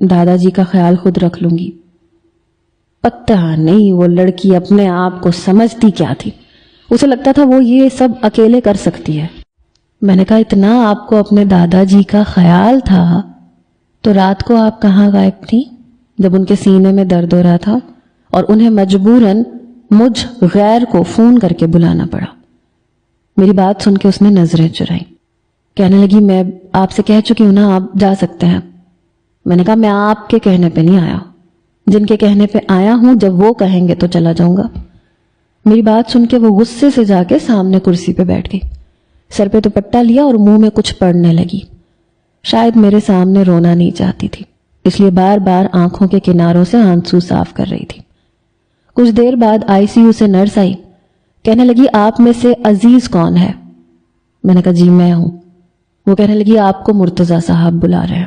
دادا جی کا خیال خود رکھ لوں گی۔ پتہ نہیں وہ لڑکی اپنے آپ کو سمجھتی کیا تھی، اسے لگتا تھا وہ یہ سب اکیلے کر سکتی ہے۔ میں نے کہا اتنا آپ کو اپنے دادا جی کا خیال تھا تو رات کو آپ کہاں غائب تھی جب ان کے سینے میں درد ہو رہا تھا اور انہیں مجبوراً مجھ غیر کو فون کر کے بلانا پڑا؟ میری بات سن کے اس نے نظریں چرائیں، کہنے لگی میں آپ سے کہہ چکی ہوں نا آپ جا سکتے ہیں۔ میں نے کہا میں آپ کے کہنے پہ نہیں آیا، جن کے کہنے پہ آیا ہوں جب وہ کہیں گے تو چلا جاؤں گا۔ میری بات سن کے وہ غصے سے جا کے سامنے کرسی پہ بیٹھ گئی، سر پہ دوپٹہ لیا اور منہ میں کچھ پڑھنے لگی۔ شاید میرے سامنے رونا نہیں چاہتی تھی، اس لیے بار بار آنکھوں کے کناروں سے آنسو صاف کر رہی تھی۔ کچھ دیر بعد آئی سی یو سے نرس آئی، کہنے لگی آپ میں سے عزیز کون ہے؟ میں نے کہا جی میں ہوں۔ وہ کہنے لگی آپ کو مرتضیٰ صاحب بلا رہے ہیں۔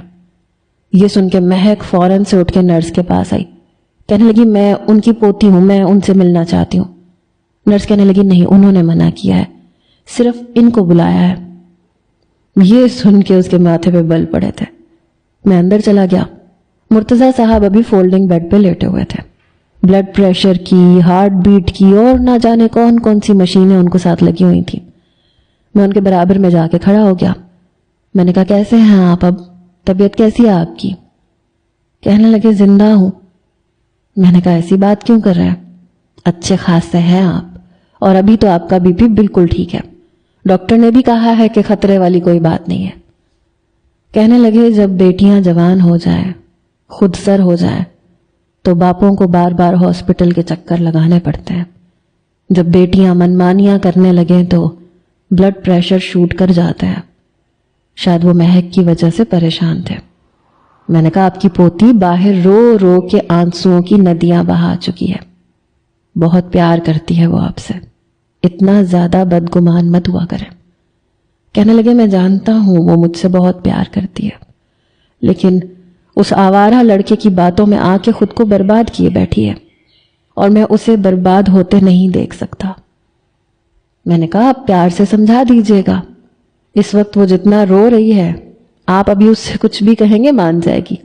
یہ سن کے مہک فوراً سے اٹھ کے نرس کے پاس آئی، کہنے لگی میں ان کی پوتی ہوں، میں ان سے ملنا چاہتی ہوں۔ نرس کہنے لگی نہیں، انہوں نے منع کیا ہے، صرف ان کو بلایا ہے۔ یہ سن کے اس کے ماتھے پہ بل پڑے تھے۔ میں اندر چلا گیا، مرتضیٰ صاحب ابھی فولڈنگ بیڈ پہ لیٹے ہوئے تھے، بلڈ پریشر کی، ہارٹ بیٹ کی اور نہ جانے کون کون سی مشینیں ان کو ساتھ لگی ہوئی تھیں۔ میں ان کے برابر میں جا کے کھڑا ہو گیا۔ میں نے کہا کیسے ہیں آپ، اب طبیعت کیسی ہے آپ کی؟ کہنے لگے زندہ ہوں۔ میں نے کہا ایسی بات کیوں کر رہے ہیں، اچھے خاصے ہیں آپ، اور ابھی تو آپ کا بی پی بالکل ٹھیک ہے، ڈاکٹر نے بھی کہا ہے کہ خطرے والی کوئی بات نہیں ہے۔ کہنے لگے جب بیٹیاں جوان ہو جائیں، خود سر ہو جائیں تو باپوں کو بار بار ہاسپٹل کے چکر لگانے پڑتے ہیں، جب بیٹیاں منمانیاں کرنے لگیں تو بلڈ پریشر شوٹ کر جاتا ہے۔ شاید وہ مہک کی وجہ سے پریشان تھے۔ میں نے کہا آپ کی پوتی باہر رو رو کے آنسوؤں کی ندیاں بہا چکی ہے، بہت پیار کرتی ہے وہ آپ سے، اتنا زیادہ بدگمان مت ہوا کرے۔ کہنے لگے میں جانتا ہوں وہ مجھ سے بہت پیار کرتی ہے، لیکن اس آوارہ لڑکے کی باتوں میں آ کے خود کو برباد کیے بیٹھی ہے، اور میں اسے برباد ہوتے نہیں دیکھ سکتا۔ میں نے کہا آپ پیار سے سمجھا دیجیے گا، اس وقت وہ جتنا رو رہی ہے آپ ابھی اس سے کچھ بھی کہیں گے مان جائے گی۔